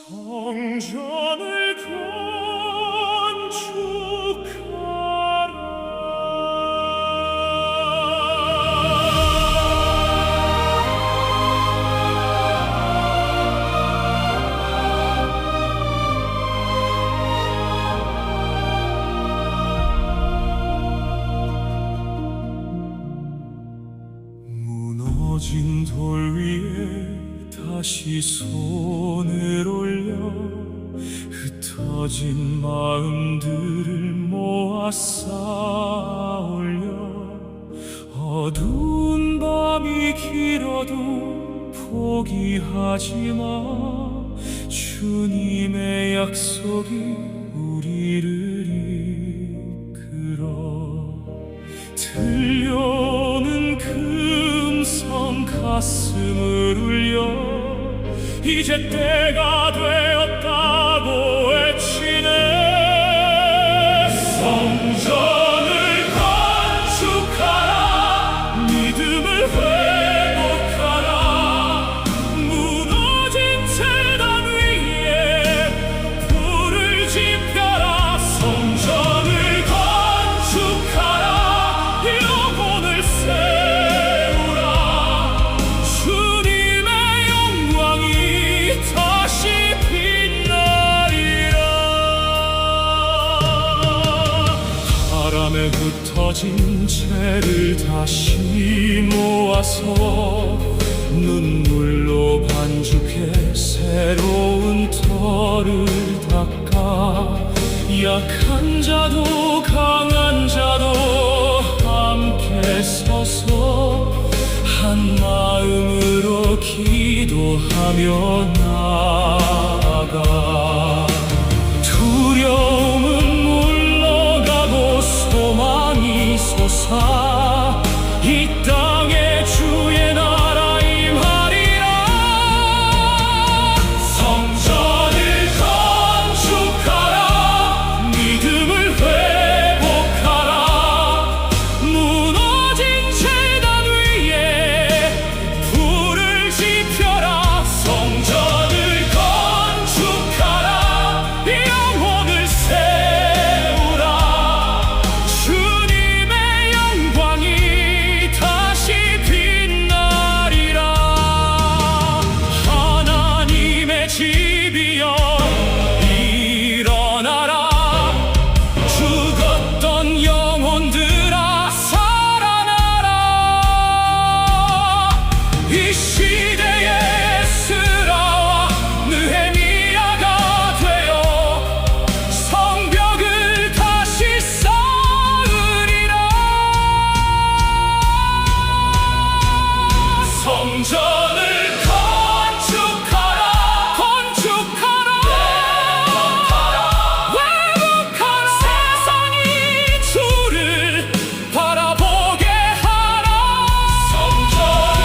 성전을 무너진 돌 위에 다시 손을 올려 흩어진 마음들을 모아 쌓아 올려 어두운 밤이 길어도 포기하지 마. 주님의 약속이 우리를 이끌어 들려오는 금성 가슴을 울려 이제 때가 되었다고 외치네. 성전을 건축하라, 믿음을 회복하라. 무너진 제단 위에 불을 지펴라. 성전을 건축하라, 영혼을 세우라. 주님의 영광이 다시 빛나리라. 바람에 흩어진 채를 다시 모아서 눈물로 반죽해 새로운 터를 닦아 약한 자도 강한 자도 함께 서서 한 마음으로 기도하며 나아가 두려움은 물러가고 소망이 솟아 이 땅에 주의 나라 임하리라. 성전을 건축하라, 믿음을 회복하라. 무너진 제단 위에 불을 지펴라. 성전을 건축하라, 영혼을 세우라. 주님의 영광이 다시 빛나리라. 하나님의 집이여 일어나라. 죽었던 영혼들아 살아나라. 이 시대의 에스라와 느헤미야가 되어 성벽을 다시 쌓으리라. 성전을 건축하라, 건축하라. 회복하라. 세상이 주를 바라보게 하라. 성전을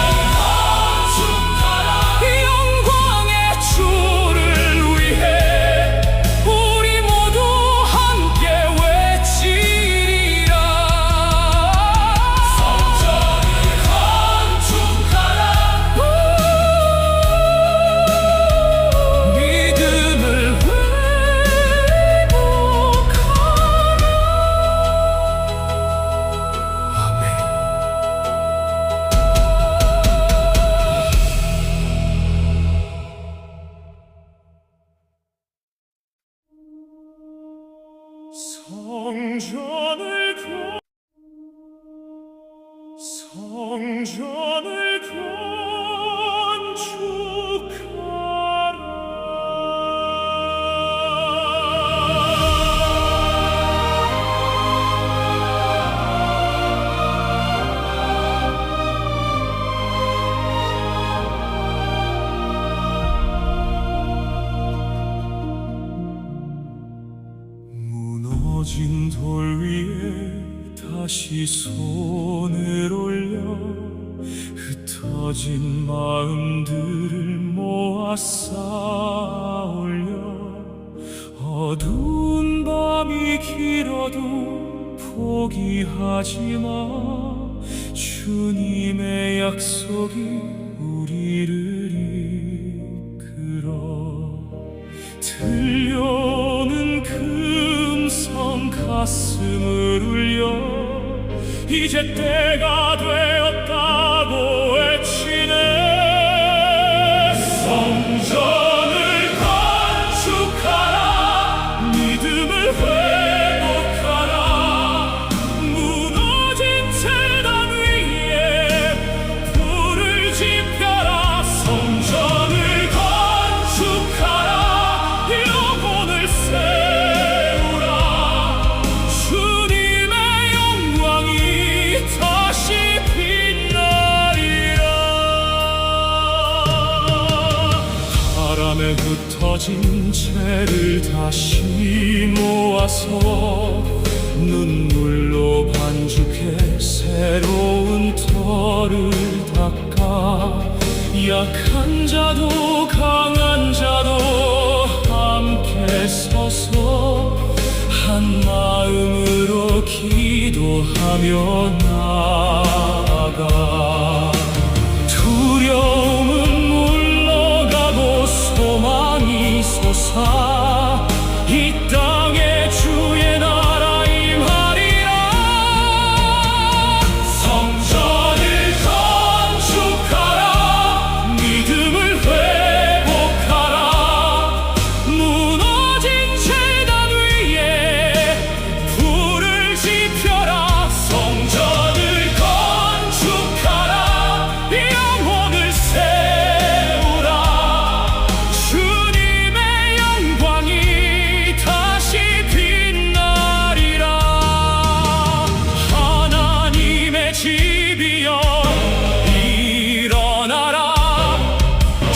건축하라. 영광의 주를 위해 우리 모두 함께 외치리라. 성전을 건축하라. 믿음을 회복하라. 아멘. 성전을 무너진 돌 위에 다시 손을 올려 흩어진 마음들을 모아 쌓아 올려 어두운 밤이 길어도 포기하지 마. 주님의 약속이 우리를 이끌어 이제 때가 되었다고 외치네. 성전을 건축하라, 믿음을 회복하라. 무너진 재단 위에 불을 지펴라. 성전을 건축하라, 영혼을 세우라. 주님의 영광이 다시 빛나리라. 바람에 흩어진 채를 다시 모아서 눈물로 반죽해 새로운 터를 닦아. 약한 자도 강한 자도 함께 서서 한 마음으로 기도하며 나아가. 두려움은 물러가고 소망이 솟아 이 땅에 주의 나라 임하리라. 성전을 건축하라, 믿음을 회복하라. 무너진 재단 위에 불을 지펴라. 성전을 건축하라, 영혼을 세우라. 주님의 영광이 다시 빛나리라. 하나님의 집이여 일어나라.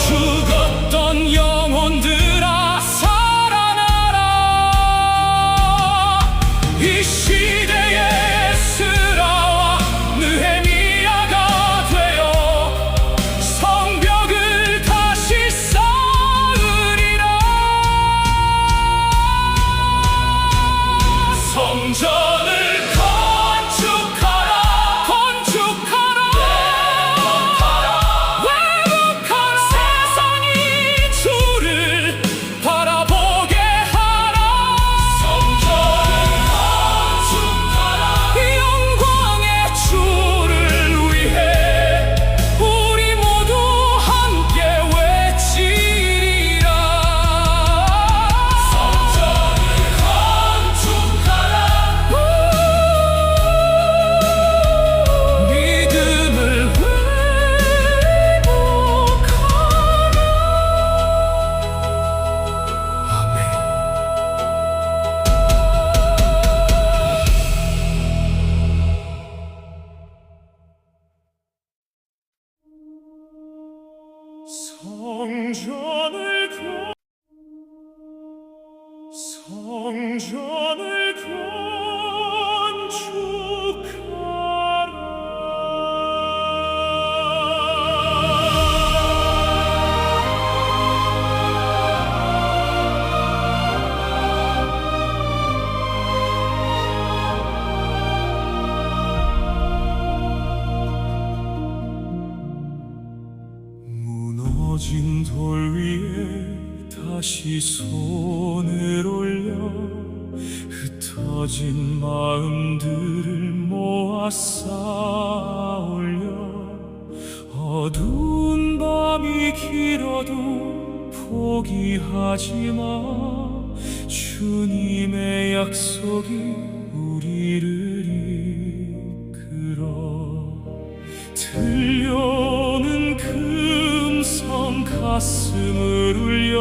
죽었던 영혼들아 살아나라. 이 시대의 에스라와 느헤미야가 되어 성벽을 다시 쌓으리라. 성전을 건축하라, 건축하라. 회복하라. 세상이 주를 바라보게 하라. 성전을 건축하라. 영광의 주를 위해 우리 모두 함께 외치리라. 성전을 건축하라, 믿음을 회복하라. 아멘. 성전을 무너진 돌 위에 다시 손을 올려 흩어진 마음들을 모아 쌓아올려. 어두운 밤이 길어도 포기하지 마. 주님의 약속이 우리를 이끌어. 들려오는 음성 가슴을 울려.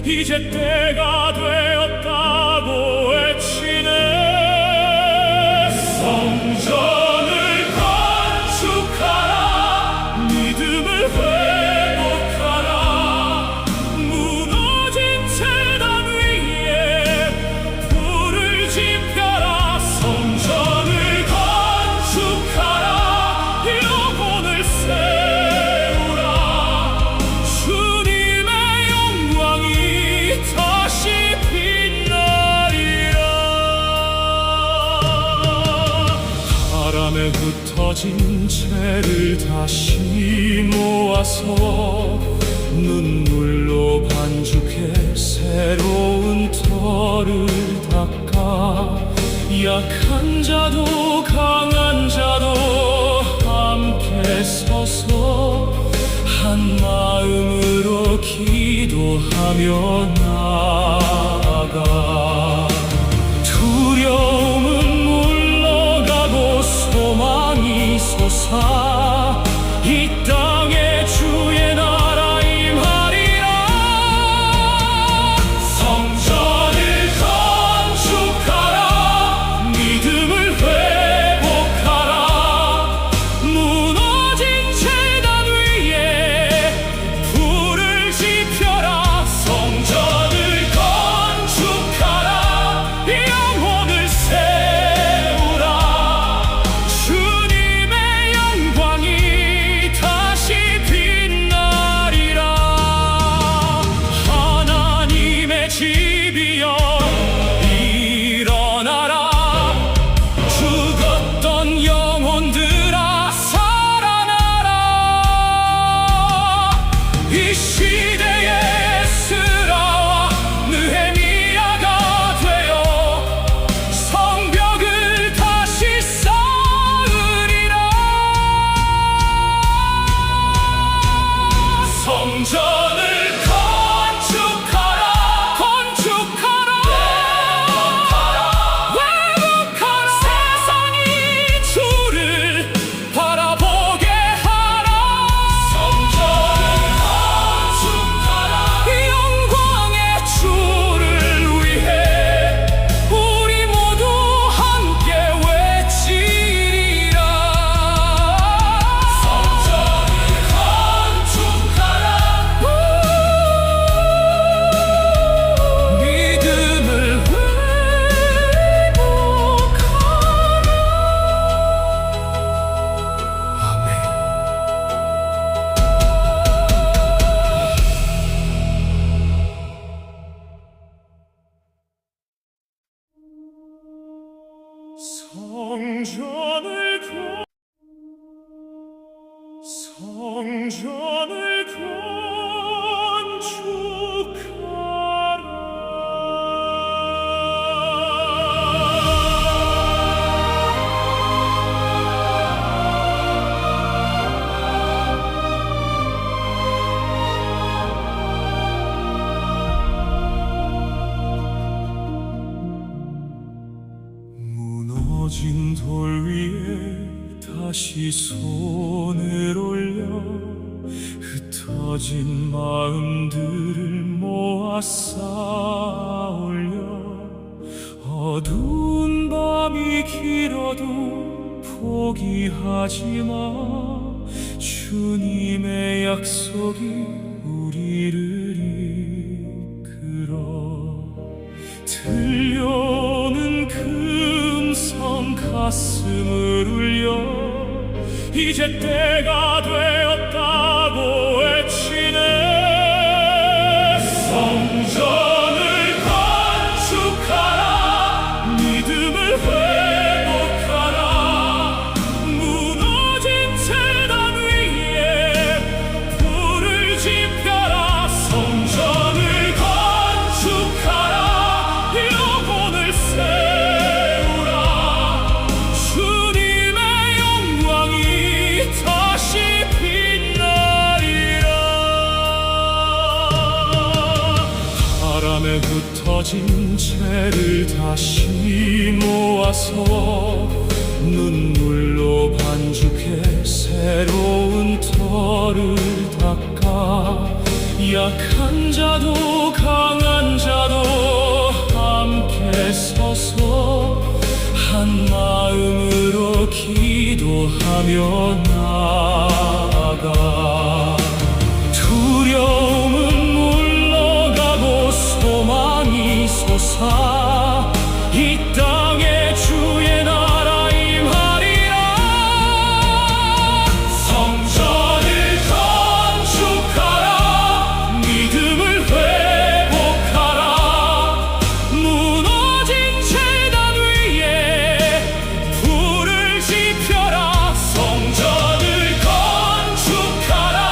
이제 때가 되었다고 외치네. 성전을 건축하라, 믿음을 회복하라. 무너진 재단 위에 불을 지펴라. 성전을 건축하라, 영혼을 세우라. 주님의 영광이 다시 빛나리라. 바람에 흩어진 채를 다시 모아서 눈물로 반죽해 새로운 터를 닦아. 약한 자도 강한 마음으로 기도하며 나아가 두려움은 물러가고 소망이 솟아 이 땅에 주의 나라 임하리라. 성전을 건축하라. 믿음을 회복하라. 무너진 제단 위에 불을 지펴라. 성전을 건축하라. 영혼을 세우라. 주님의 영광이 다시 빛나리라. 하나님의 집이여 일어나라. 죽었던 영혼들아 살아나라. 이 시대의 에스라와 느헤미야가 되어 성벽을 다시 쌓으리라. 성전을 건축하라. 건축하라. 회복하라. 세상이 주를 바라보게 하라. 성전을 건축하라. 영광의 주를 위해 우리 모두 함께 외치리라. 성전을 건축하라. 믿음을 회복하라. 아멘. 성전을 무너진 돌 위에 다시 손을 올려 흩어진 마음들을 모아 쌓아 올려 어두운 밤이 길어도 포기하지 마. 주님의 약속이 우리를 이끌어 들려오는 음성 가슴을 울려 이제 때가 되었다고 외치네. 성전을 건축하라. 믿음을 회복하라. 무너진 제단 위에 불을 지펴라. 성전을 건축하라. 영혼을 세우라. 주님의 영광이 다시 빛나리라. 바람에 흩어진 채를 다시 모아서 눈물로 반죽해 새로운 터를 닦아 약한 자도 강한 자도 함께 서서 한 마음으로 기도하며 나아가 두려움은 물러가고 소망이 솟아 이 땅에 주의 나라 임하리라. 성전을 건축하라. 믿음을 회복하라. 무너진 제단 위에 불을 지펴라. 성전을 건축하라.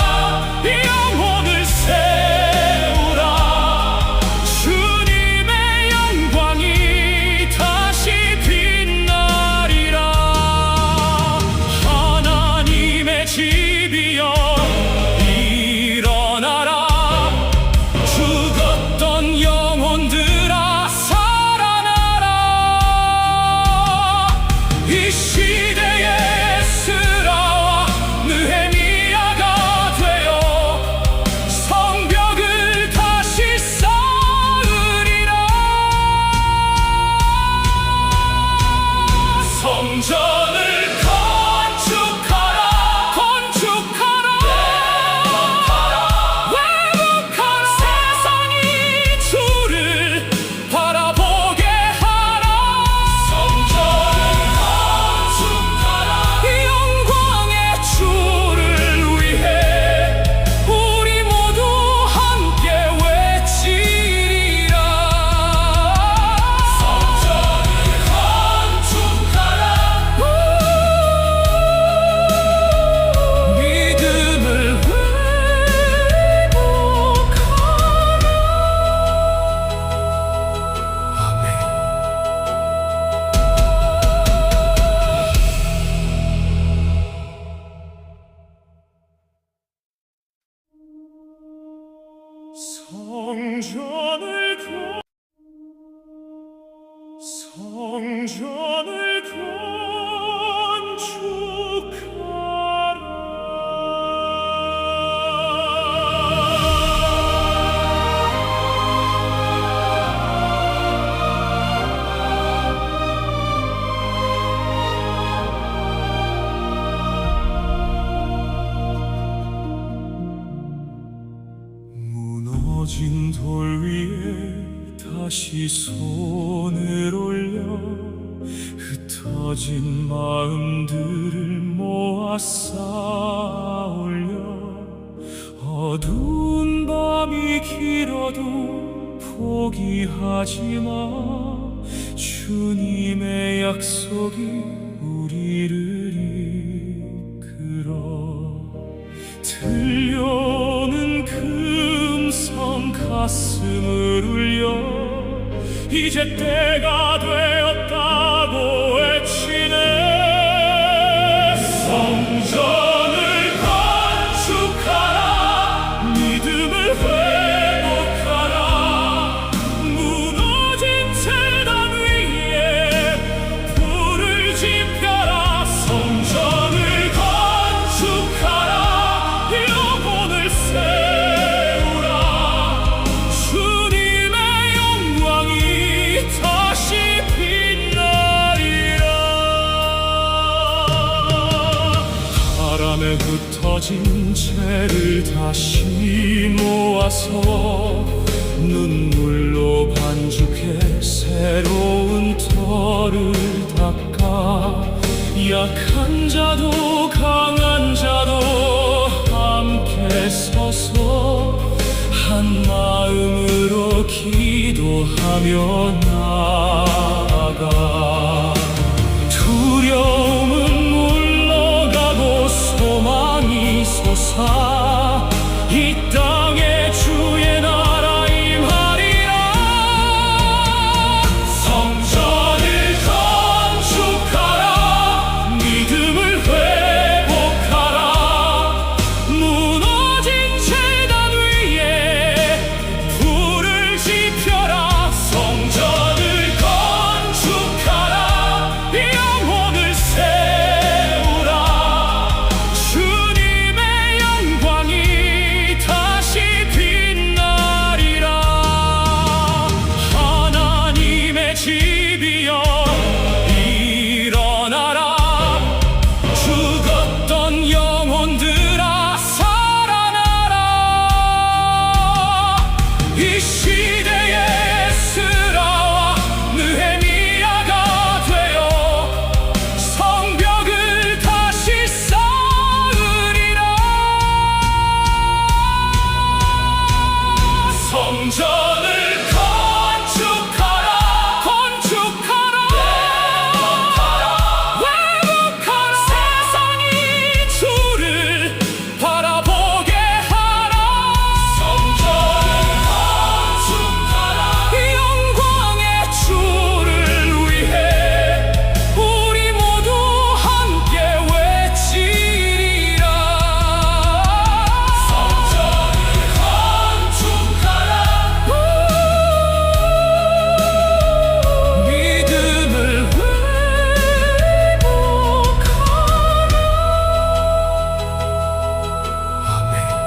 성전을 무너진 돌 위에 다시 손을 올려 흩어진 마음들을 모아 쌓아올려 어두운 밤이 길어도 포기하지 마 주님의 약속이 우리를 이끌어 들려오는 금성 가슴을 울려 이제 때가 되었다고 외치네 성전을 건축하라 믿음을 회복하라 무너진 재단 위에 불을 지펴라 성전을 건축하라 영혼을 세우라 주님의 영광이 다시 빛나리라 바람에 흩어진 채를 다시 모아서 눈물로 반죽해 새로운 터를 닦아 약한 자도 강한 자도 함께 서서 한 마음으로 기도하며 나아가 두려움은 물러가고 소망이 솟아 이 땅에 주의 나라 임하리라 성전을 건축하라 믿음을 회복하라 무너진 재단 위에 불을 지펴라 성전을 건축하라 영혼을 세우라 주님의 영광이 다시 빛나리라 하나님의 집이여 일어나라 죽었던 영혼들아 살아나라 이 시대의 에스라와 느헤미야가 되어 성벽을 다시 쌓으리라 성전을 건축하라 회복하라 세상이 주를 바라보게 하라 성전을 건축하라 영광의 주를 위해 우리 모두 함께 외치리라 성전을 건축하라 믿음을 회복하라 아멘 성전을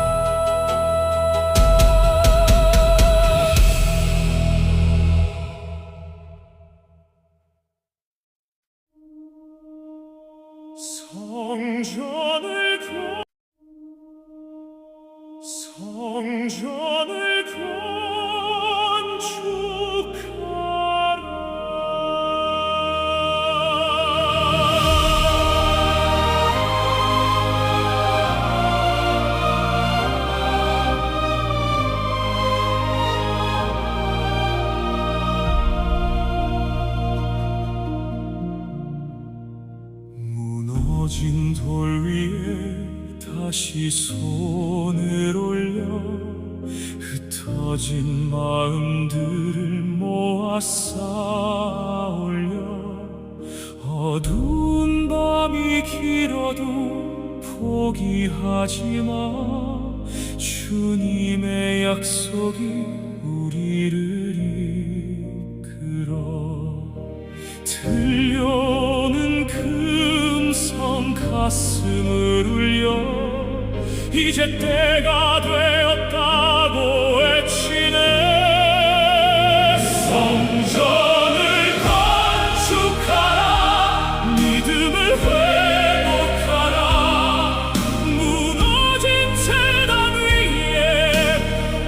무너진 돌 위에 다시 손을 올려 흩어진 마음들을 모아 쌓아올려 어두운 밤이 길어도 포기하지 마 주님의 약속이 우리를 이끌어 들려오는 금성 가슴을 울려 이제 때가 되었다고 외치네. 성전을 건축하라, 믿음을 회복하라, 무너진 재단 위에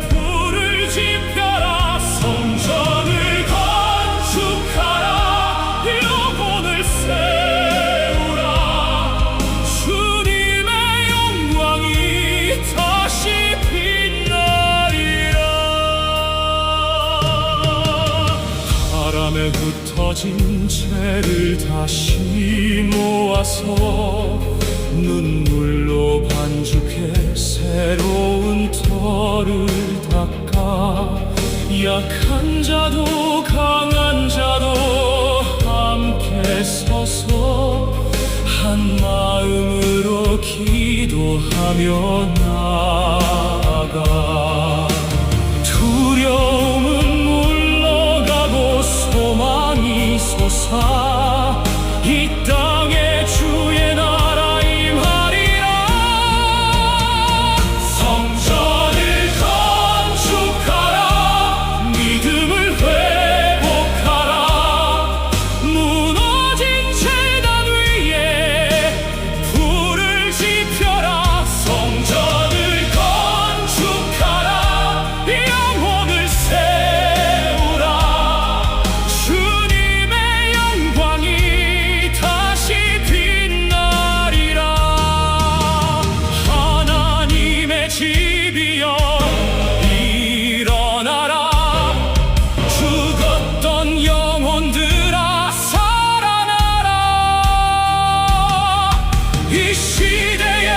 불을 지펴라. 성전을 건축하라, 영혼을 세우라, 주님의 영광이 다시 빛나리라. 바람에 흩어진 채를 다시 모아서 눈물로 반죽해 새로운 터를 닦아 약한 자도 강한 자도 함께 서서 한 마음으로 기도하며 나아가 두려움은 물러가고 소망이 솟아 이 땅에 주의 나라 임하리라. 성전을 건축하라, 믿음을 회복하라, 무너진 재단 위에 불을 지펴라. 성전을 건축하라, 영혼을 세우라, 주님의 영광이 다시 빛나리라. 하나님의 집이여 일어나라, 죽었던 영혼들아 살아나라. 이 시대의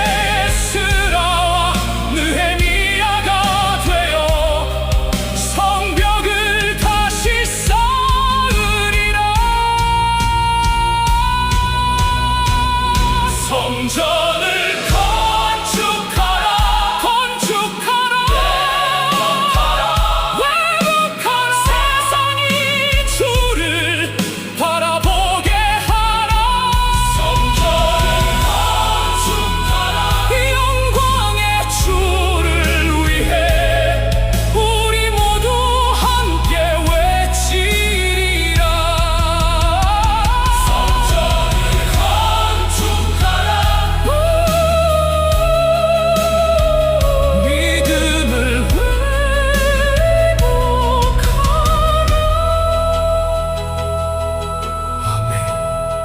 에스라와 느헤미야가 되어 성벽을 다시 쌓으리라. 성전을 건축하라, 회복하라, 세상이 주를 바라보게 하라. 성전을 건축하라, 영광의 주를 위해 우리 모두 함께 외치리라. 성전을 건축하라, 믿음을 회복하라. 아멘. 성전을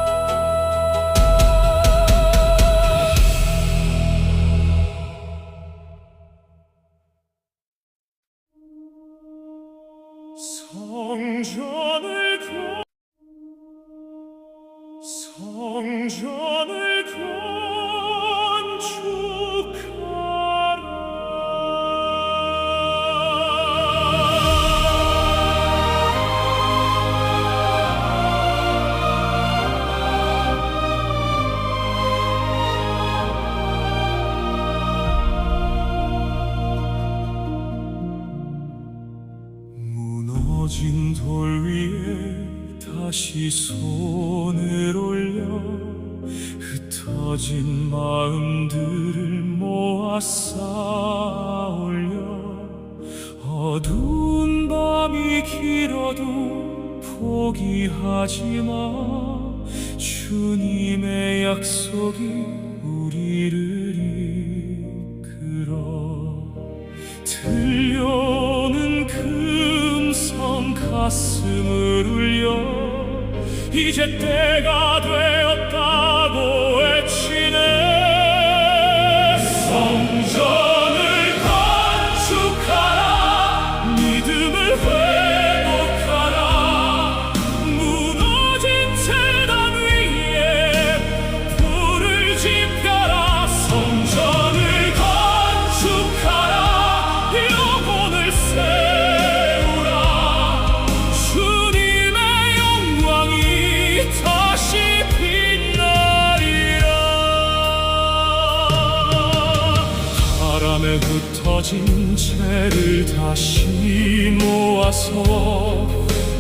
무너진 돌 위에 다시 손을 올려 흩어진 마음들을 모아 쌓아 올려 어두운 밤이 길어도 포기하지 마. 주님의 약속이 우리를 이끌어 들려오는 금성 가슴을 울려 이제 때가 되었다고 외치네. 성전을 건축하라, 믿음을 회복하라, 무너진 재단 위에 불을 지펴라. 성전을 건축하라, 영혼을 세우라, 주님의 영광이 다시 빛나리라. 바람에 흩어진 채 채를 다시 모아서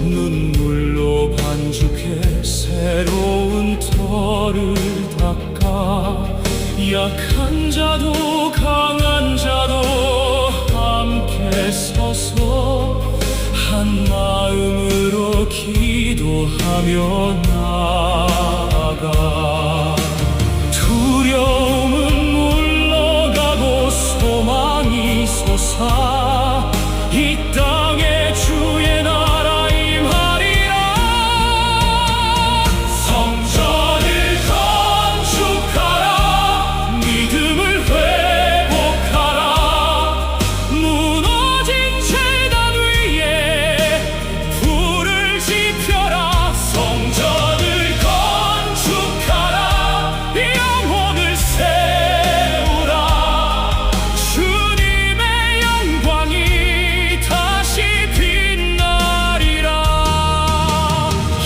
눈물로 반죽해 새로운 터를 닦아 약한 자도 강한 자도 함께 서서 한 마음으로 기도하며 나아가 두려움은 물러가고 소망이 솟아 이 땅에 주의 나라 임하리라. 성전을 건축하라. 믿음을 회복하라. 무너진 제단 위에 불을 지펴라. 성전을 건축하라. 영혼을 세우라. 주님의 영광이 다시 빛나리라.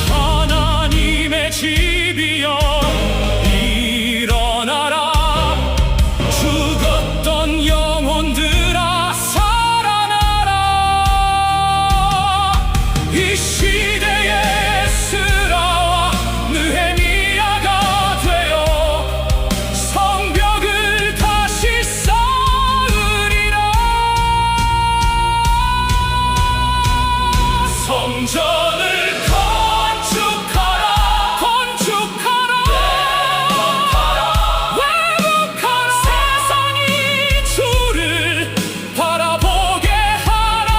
하나님의 집이여 일어나라. 죽었던 영혼들아 살아나라. 이 시대의 에스라와 느헤미야가 되어 성벽을 다시 쌓으리라. 성전을 건축하라. 회복하라. 세상이 주를 바라보게 하라.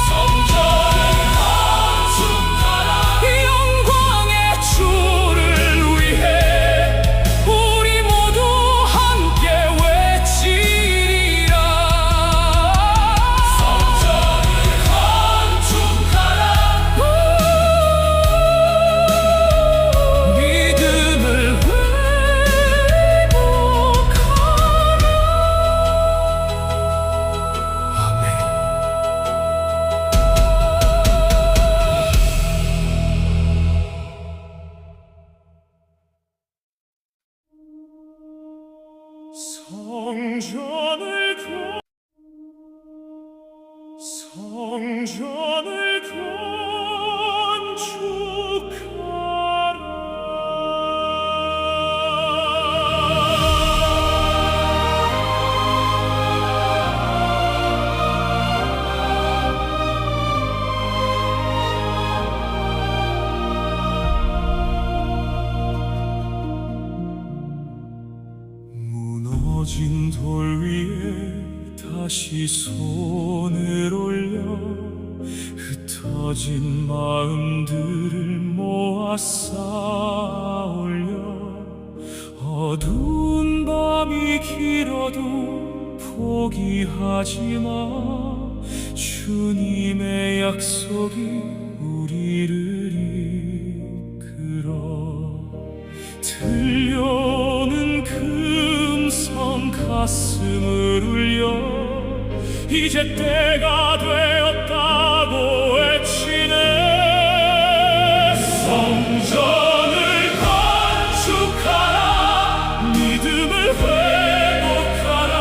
성전을 건축하라. 영광의 주를 위해 우리 모두 함께 외치리라. 성전을 건축하라. 믿음을 회복하라. 아멘. 성전을 무너진 돌 위에 다시 손을 올려 흩어진 마음들을 모아 쌓아올려 어두운 밤이 길어도 포기하지 마. 주님의 약속이 우리를 이끌어 들려오는 그 음성 가슴을 울려 이제 때가 되었다고 외치네. 성전을 건축하라. 믿음을 회복하라.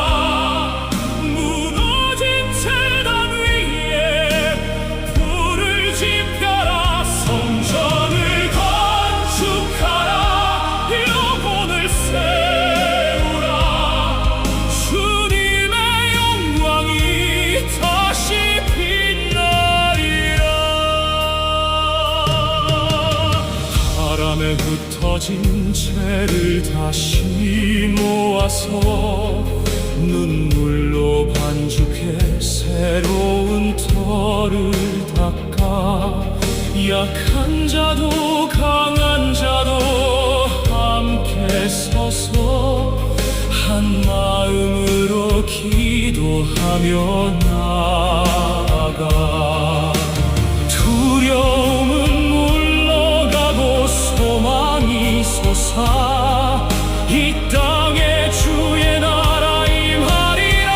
무너진 제단 위에 불을 지펴라. 성전을 건축하라. 영혼을 세우라. 주님의 영광이 다시 빛나리라. 바람에 흩어진 채를 다시 모아서 눈물로 반죽해 새로운 터를 닦아 약한 자도 강한 자도 함께 서서 한 마음으로 기도하며 나아가 두려움은 물러가고 소망이 솟아 이 땅에 주의 나라 임하리라.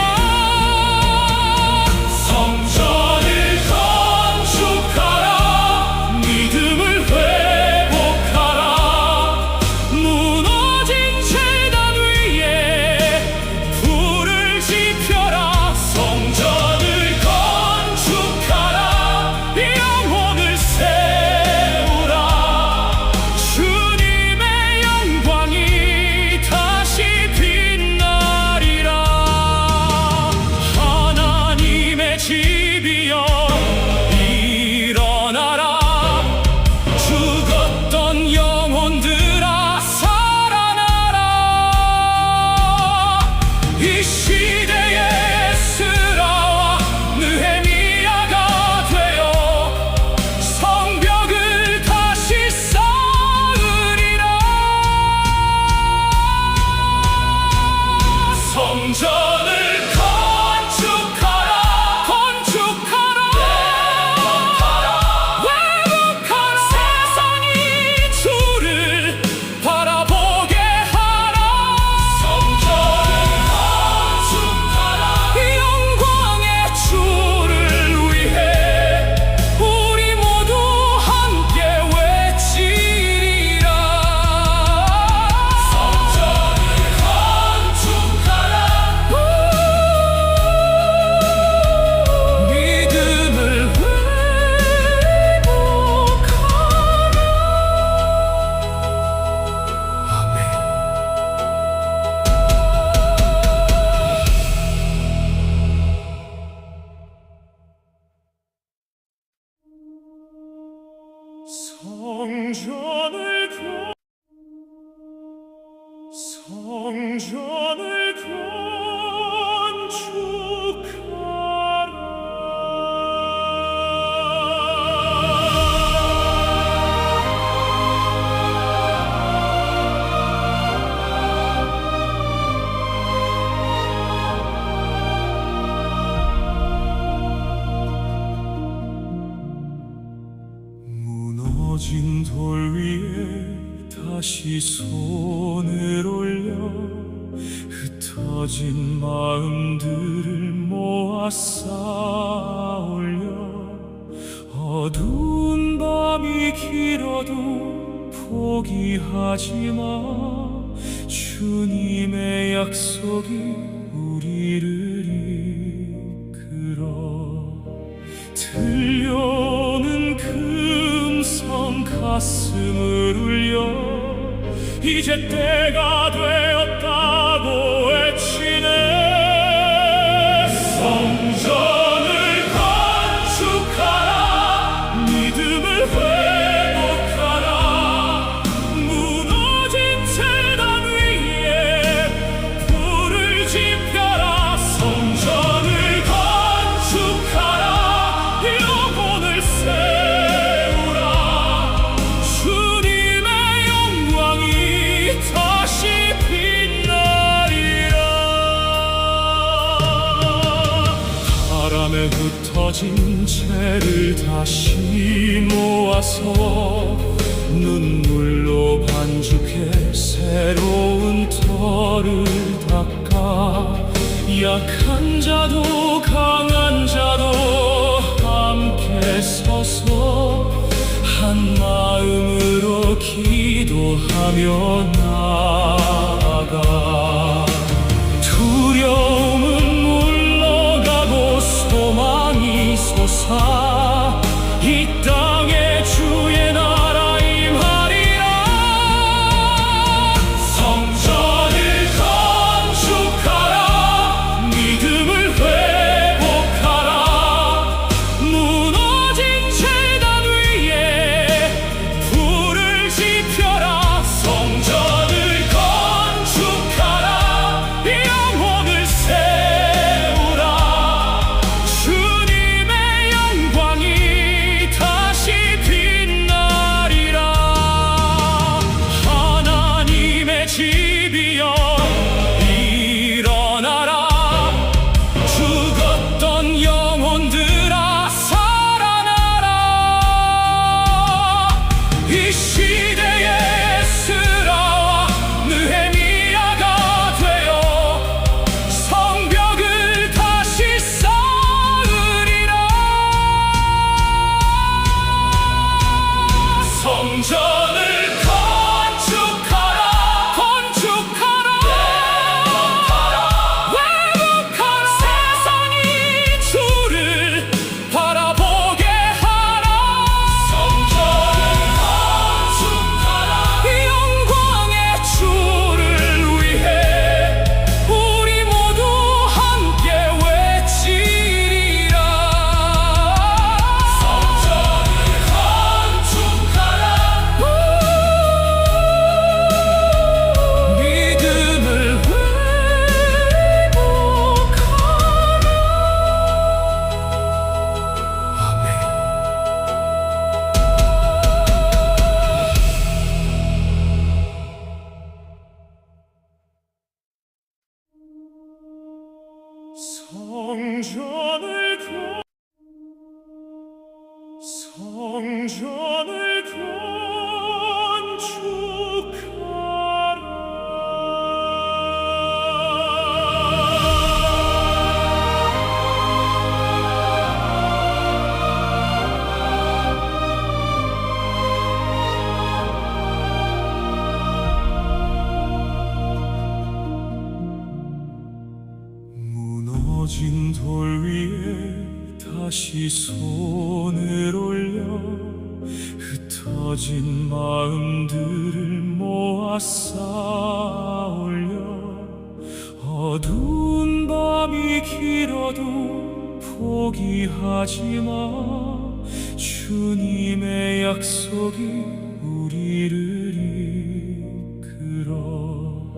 성전을 건축하라. 믿음을 회복하라. 무너진 제단 위에 불을 지펴라. 성전을 집이여 일어나라. 죽었던 영혼들아 살아나라. 이 시대의 에스라와 느헤미야가 되어 성벽을 다시 쌓으리라. 성전을 성전을 무너진 돌 위에 다시 손을 올려 흩어진 마음들을 모아 쌓아올려. 어두운 밤이 길어도 포기하지 마. 주님의 약속이 우리를 이끌어. 들려오는 그 음성 가슴을 울려. 이제 때가 되었다고 외치네. 성전을 건축하라. 믿음을 회복하라. 무너진 제단 위에 불을 지펴라. 성전을 건축하라. 영혼을 세우라. 주님의 영광이 다시 빛나리라. 바람에 흩어진 채를 다시 모아서 눈물로 반죽해 새로운 터를 닦아. 약한 자도 강한 자도 함께 서서 한 마음으로 기도하며 나아가. 두려움은 물러가고 소망이 솟아. 이 땅에 주의 나라 임하리라. 성전을 건축하라. 믿음을 회복하라. 무너진 제단 위에 불을 지펴라. 성전을 건축하라. 영혼을 세우라. 주님의 영광 성전을 무너진 돌 위에 다시 손을 올려 흩어진 마음들을 모아 쌓아올려 어두운 밤이 길어도 포기하지 마. 주님의 약속이 우리를 이끌어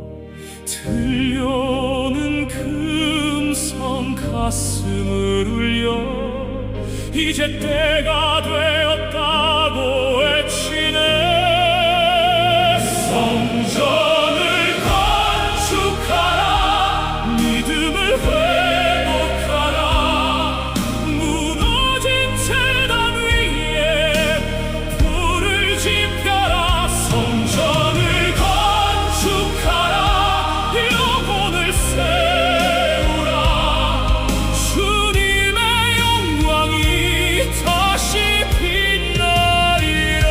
들려오는 금성 가슴을 울려 이제 때가 되었다고 외치네. 성전을 건축하라. 믿음을 회복하라. 무너진 제단 위에 불을 지펴라. 성전을 건축하라. 영혼을 세우라. 주님의 영광이 다시 빛나리라.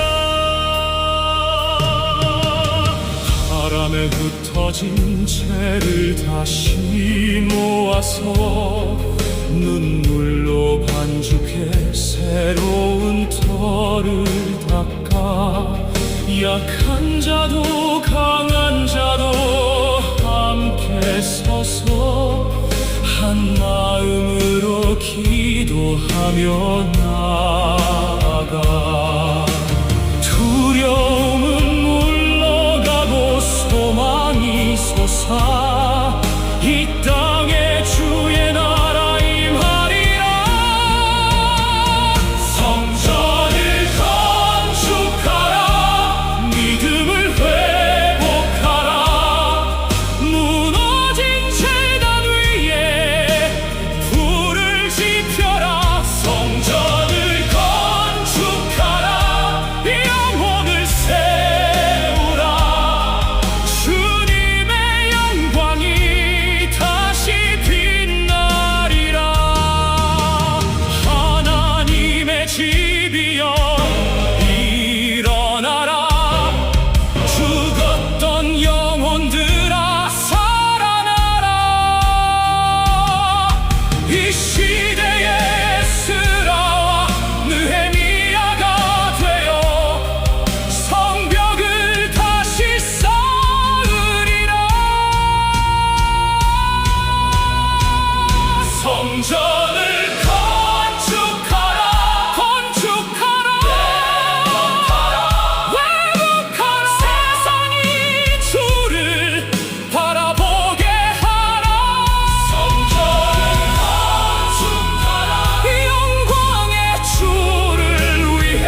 바람에 흩어진 채를 다시 모아서 눈물로 반죽해 새로운 터를 닦아 약한 자도 강한 자도 함께 서서 한 마음으로 기도하며 나아가 두려움은 물러가고 소망이 솟아 이 땅에 주의 나라 임하리라. 성전을 건축하라. 믿음을 회복하라. 무너진 제단 위에 불을 지펴라. 성전을 건축하라. 영혼을 세우라. 주님의 영광이 다시 빛나리라. 하나님의 집이여 일어나라. 죽었던 영혼들아 살아나라. 이 시대의 에스라와 느헤미야가 되어 성벽을 다시 쌓으리라. 성전을 건축하라. 건축하라. 회복하라. 세상이 주를 바라보게 하라. 성전을 건축하라. 영광의 주를 위해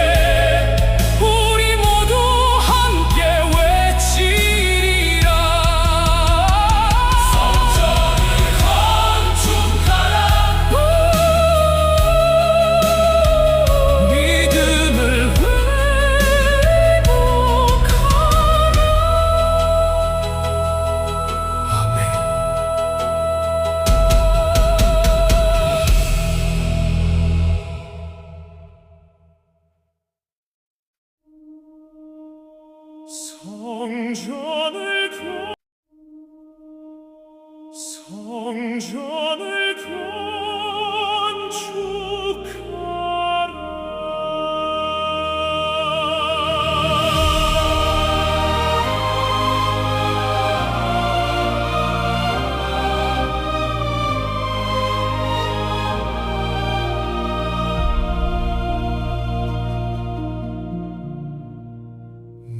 우리 모두 함께 외치리라. 성전을 건축하라. 믿음을 회복하라. 아멘. 성전을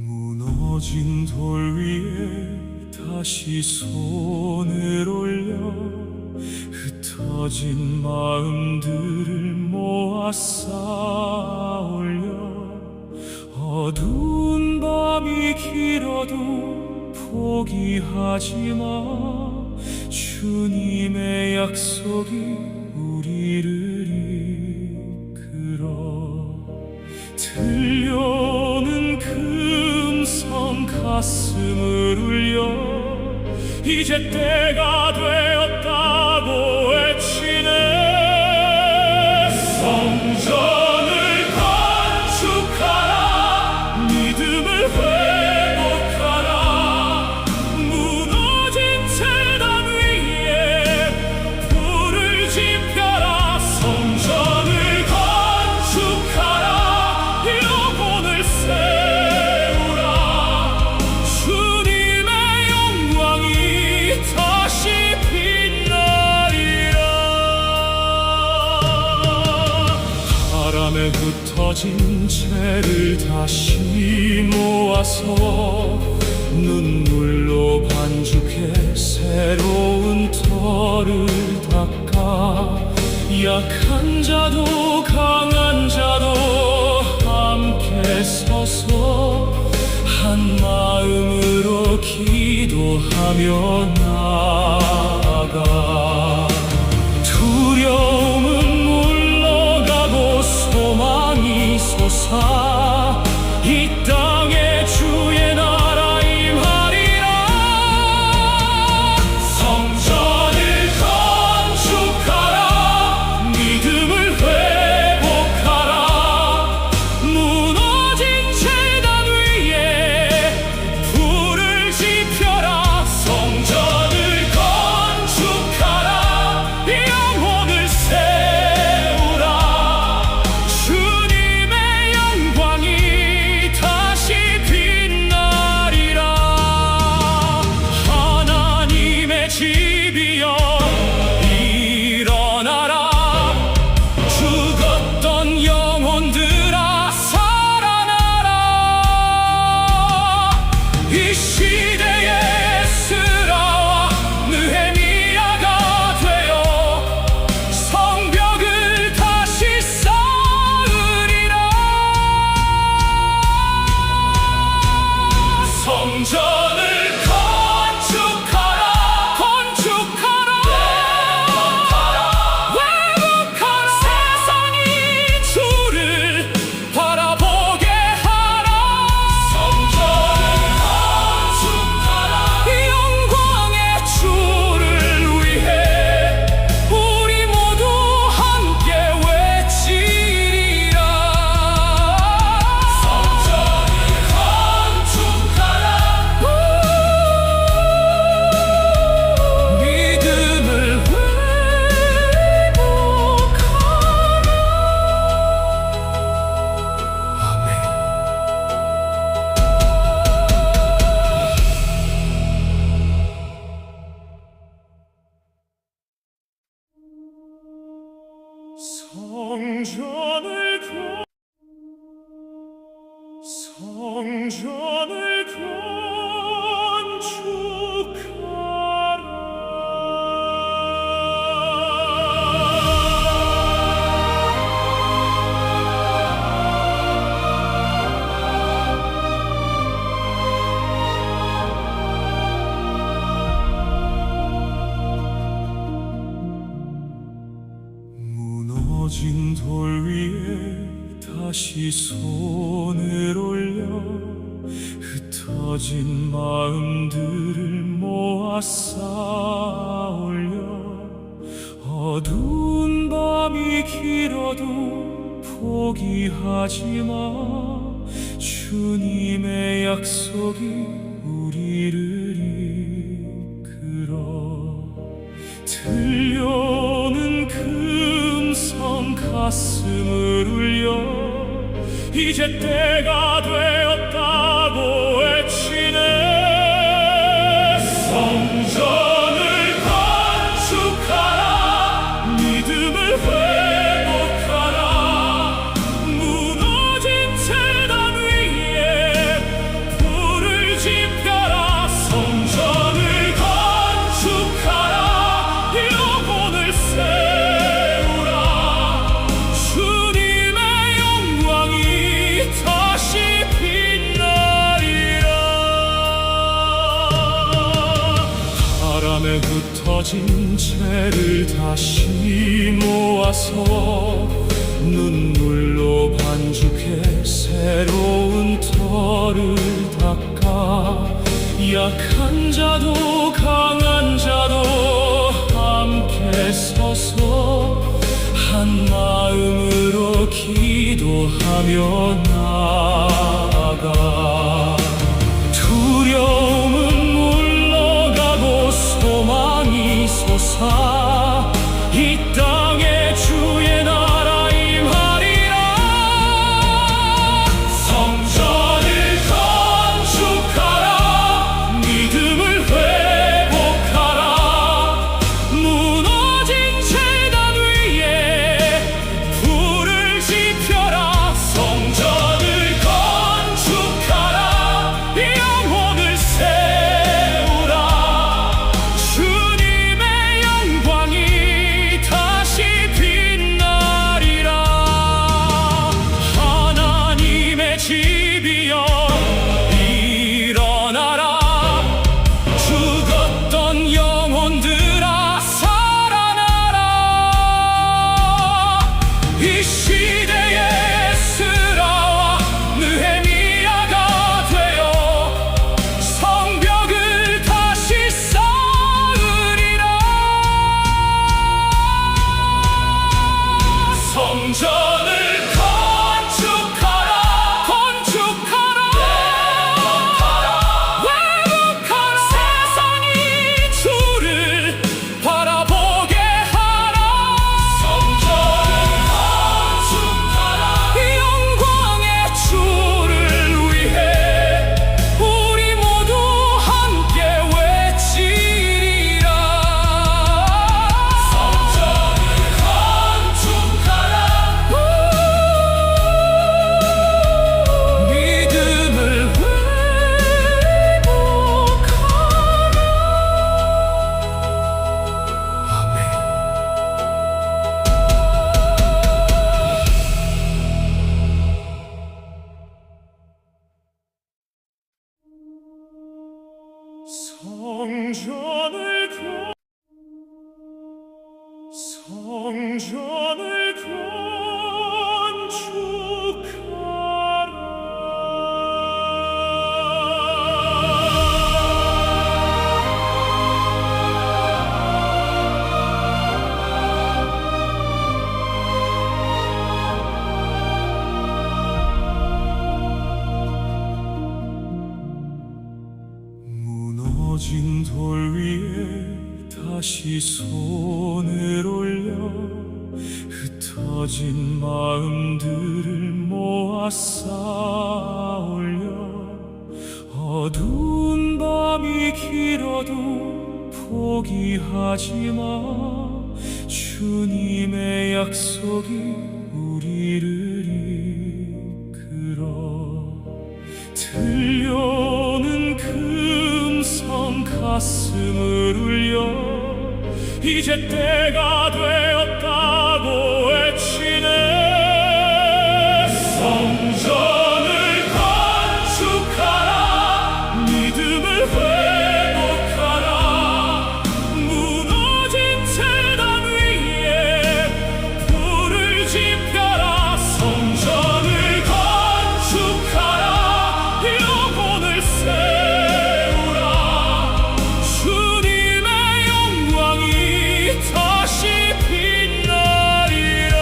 무너진 돌 위에 다시 손을 올려 흩어진 마음들을 모아 쌓아올려 어두운 밤이 길어도 포기하지 마. 주님의 약속이 우리를 이끌어 이제 때가 되었다고 외치네. 성전을 건축하라, 믿음을 회복하라. 무너진 재단 위에 불을 지펴라. 성전을 건축하라, 영혼을 세우라. 주님의 영광이 다시 빛나리라. 바람에 흩어진 채를 다시 모아서 눈물로 반죽해 새로운 터를 닦아. 약한 자도 강한 자도 함께 서서 한 마음으로 기도하며 나아가. 두려움은 물러가고 소망이 솟아 이 땅에 주의 나라 임하리라. 성전을 건축하라, 믿음을 회복하라. 무너진 재단 위에 불을 지펴라. 성전을 건축하라, 영혼을 세우라. 주님의 영광이 다시 빛나리라. 하나님의 집이여 일어나라. 죽었던 영혼들아 살아나라. 이 시대의 에스라와 느헤미야가 되어 성벽을 다시 쌓으리라. 성전을 건축하라, 건축하라. 회복하라. 세상이 주를 바라보게 하라. 성전을 건축하라. 영광의 주를 위해 우리 모두 함께 외치리라. 성전을 건축하라, 믿음을 회복하라. 아멘. 성전을 무너진 돌 위에 다시 손을 올려 흩어진 마음들을 모아 쌓아 올려. 어두운 밤이 길어도 포기하지 마. 주님의 약속이 우리를 이끌어. 들려오는 그 음성 가슴을 울려. 이제 때가 되었다고 외치네. 성전을 건축하라, 믿음을 회복하라. 무너진 재단 위에 불을 지펴라. 성전을 건축하라, 영혼을 세우라. 주님의 영광이 다시 빛나리라. 바람에 흩어진 채를 다시 모아서 눈물로 반죽해 새로운 터를 닦아. 약한 자도 강한 자도 함께 서서 한 마음으로 기도하며 나아가 두려움은 물러가고 소망이 솟아 이 땅에 주의 나라 임하리라. 성전을 건축하라. 믿음을 회복하라. 무너진 제단 위에 불을 지펴라. 성전을 건축하라. 영혼을 세우라. 주님의 영광이 다시 빛나리라. 하나님의 집이여 일어나라. 죽었던 영혼들아 살아나라. 이 시대의 에스라와 느헤미야가 되어 성벽을 다시 쌓으리라. 성전을 건축하라. 건축하라. 회복하라. 세상이 주를 바라보게 하라. 성전을 건축하라. 영광의 주를 위해 우리 모두 함께 외치리라. 성전을 건축하라. 믿음을 회복하라. 아멘. 성전을 무너진 돌 위에 다시 손을 올려 흩어진 마음들을 모아 쌓아올려 어두운 밤이 길어도 포기하지 마. 주님의 약속이 우리를 이끌어 들려오는 음성 가슴을 울려 이제 때가 되었다고 외치네. 성전을 건축하라. 믿음을 회복하라. 무너진 제단 위에 불을 지펴라. 성전을 건축하라. 영혼을 세우라. 주님의 영광이 다시 빛나리라.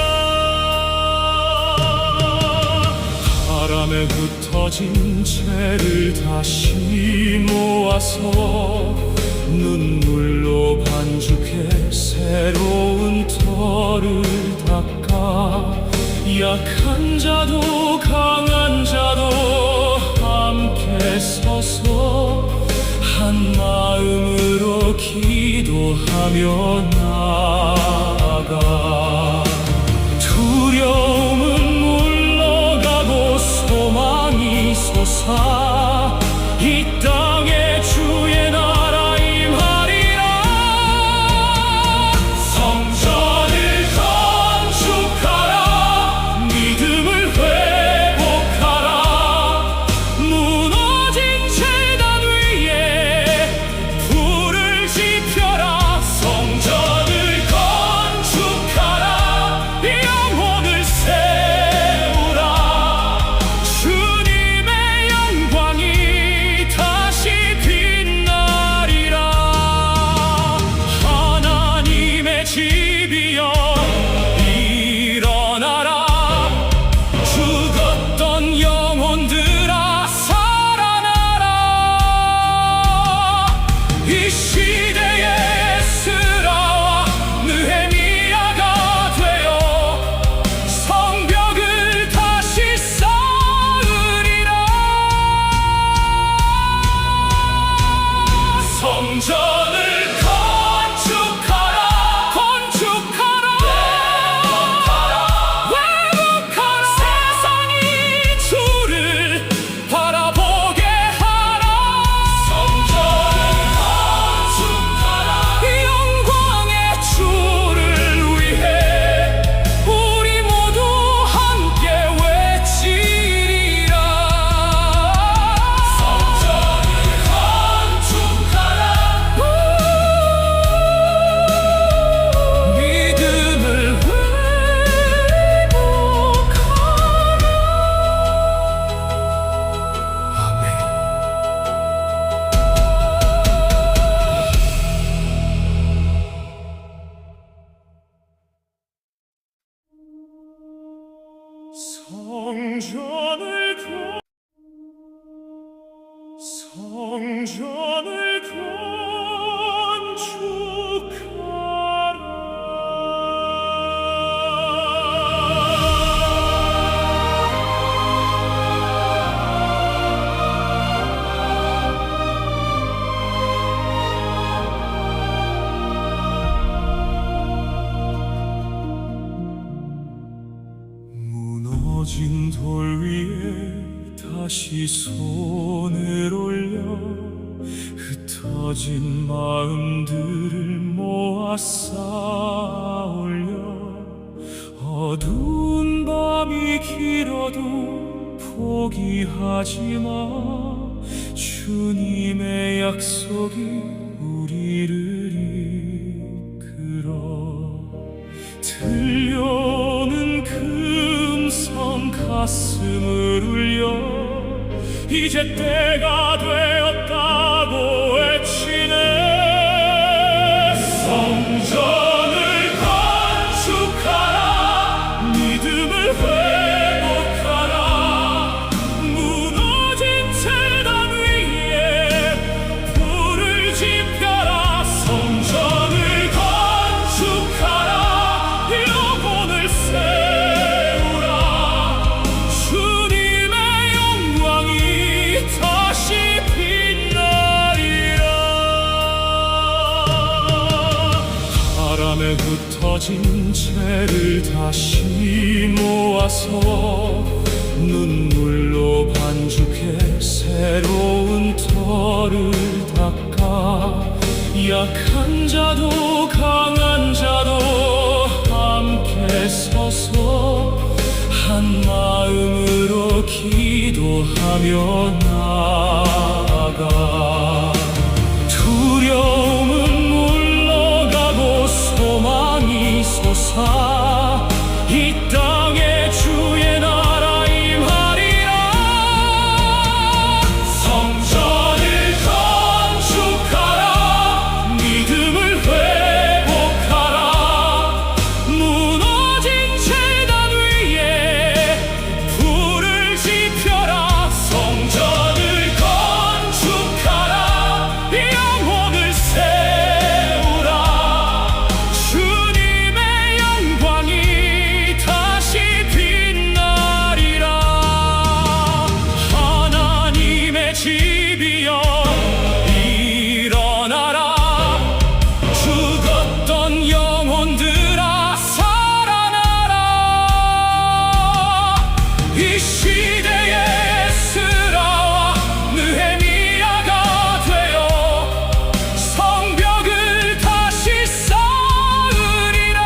바람에 흩어진 채를 다시 모아서 눈물로 반죽해 새로운 터를 닦아 약한 자도 강한 자도 함께 서서 한 마음으로 기도하며 나아가 두려움은 물러가고 소망이 솟아 이 땅에 주의 나라 임하리라. 성전을 건축하라. 믿음을 회복하라. 무너진 제단 위에 불을 지펴라. 성전을 건축하라. 영혼을 세우라. 주님의 영광 성전을 무너진 돌 위에 다시 손을 올려 흩어진 마음들을 모아 쌓아올려 어두운 밤이 길어도 포기하지 마 주님의 약속이 우리를 이끌어 들려오는 금성 가슴을 울려 이제 때가 되었다고 외치네 성전을 건축하라 믿음을 회복하라 무너진 재단 위에 불을 지펴라 성전을 건축하라 영혼을 세우라 주님의 영광이 다시 빛나리라 바람에 흩어진 채를 다시 모아서 눈물로 반죽해 새로운 터를 닦아 약한 자도 강한 자도 함께 서서 한 마음으로 기도하며 나아가 두려움은 물러가고 소망이 솟아 이 땅에 주의 나라 임하리라 성전을 건축하라 믿음을 회복하라 무너진 재단 위에 불을 지펴라 성전을 건축하라 영혼을 세우라 주님의 영광이 다시 빛나리라 하나님의 집이여 일어나라 죽었던 영혼들아 살아나라 이 시대의 에스라와 느헤미야가 되어 성벽을 다시 쌓으리라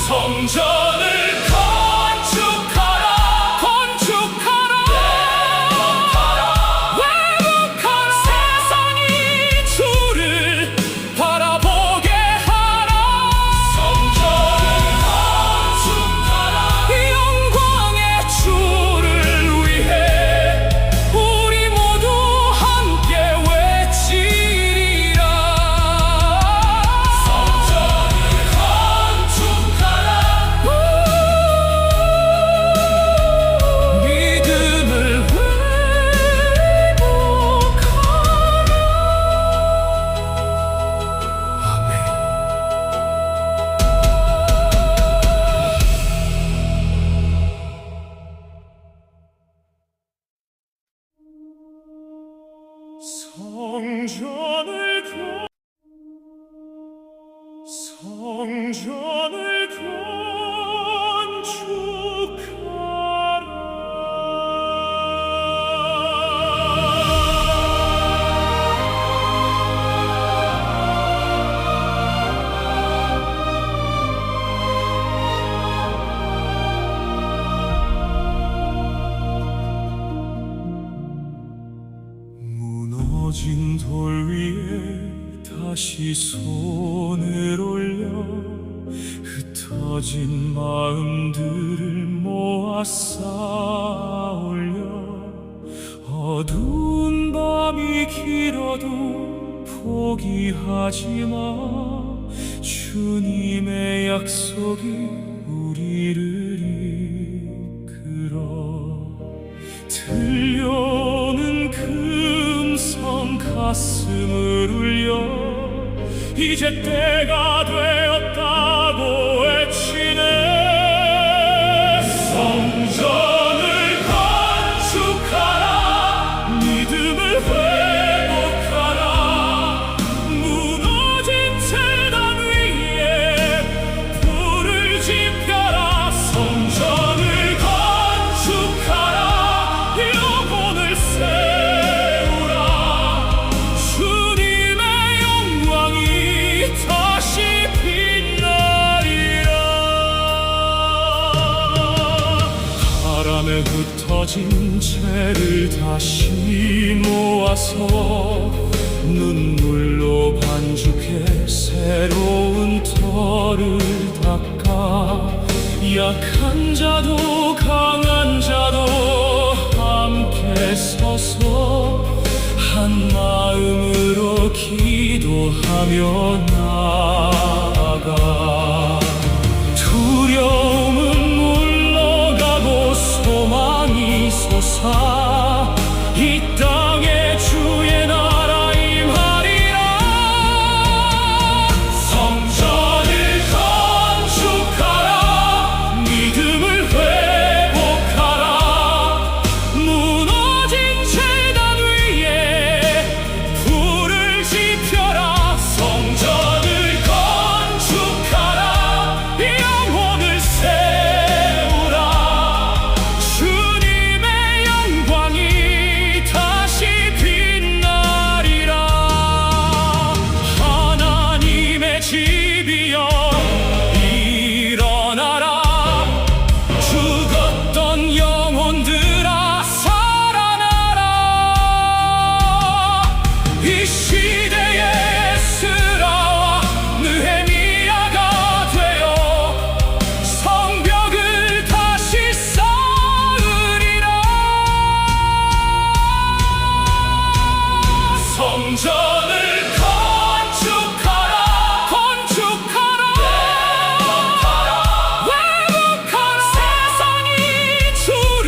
성전을 건축하라 회복하라 세상이 주를 바라보게 하라 성전을 건축하라 영광의 주를 위해 우리 모두 함께 외치리라 성전을 건축하라 믿음을 회복하라 아멘 성전을 무너진 돌 위에 다시 손을 올려 흩어진 마음들을 모아 쌓아올려 어두운 밤이 길어도 포기하지 마 주님의 약속이 우리를 이끌어 들려오는 금성 가슴을 울려 이제 때가 되었다고 외치네. 성전을 건축하라, 믿음을 회복하라, 무너진 재단 위에 불을 지펴라. 성전을 건축하라, 영혼을 세우라, 주님의 영광이 다시 빛나리라. 바람에 흩어진 채를 다시 모아서 눈물로 반죽해 새로운 터를 닦아 약한 자도 강한 자도 함께 서서 한 마음으로 기도하며 나아가 두려움은 물러가고 소망이 솟아 이 땅에 주의 나라 임하리라. 성전을 건축하라, 믿음을 회복하라, 무너진 재단 위에 불을 지펴라. 성전을 건축하라, 영혼을 세우라, 주님의 영광이 다시 빛나리라. 하나님의 집이여 일어나라, 죽었던 영혼들아 살아나라. 이 시대의 에스라와 느헤미야가 되어 성벽을 다시 쌓으리라. 성전을 건축하라, 건축하라, 회복하라, 세상이 주를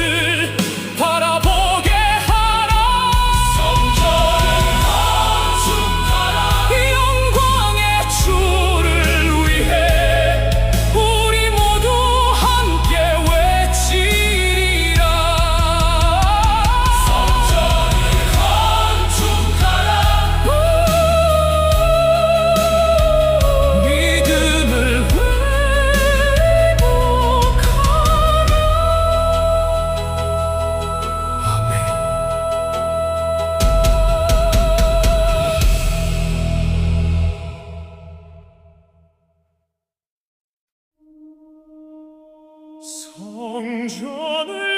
바라보게 하라. 성전을 건축하라, 영광의 주를 위해 우리 모두 함께 외치리라. 성전을 건축하라, 믿음을 회복하라. 아멘. 성전을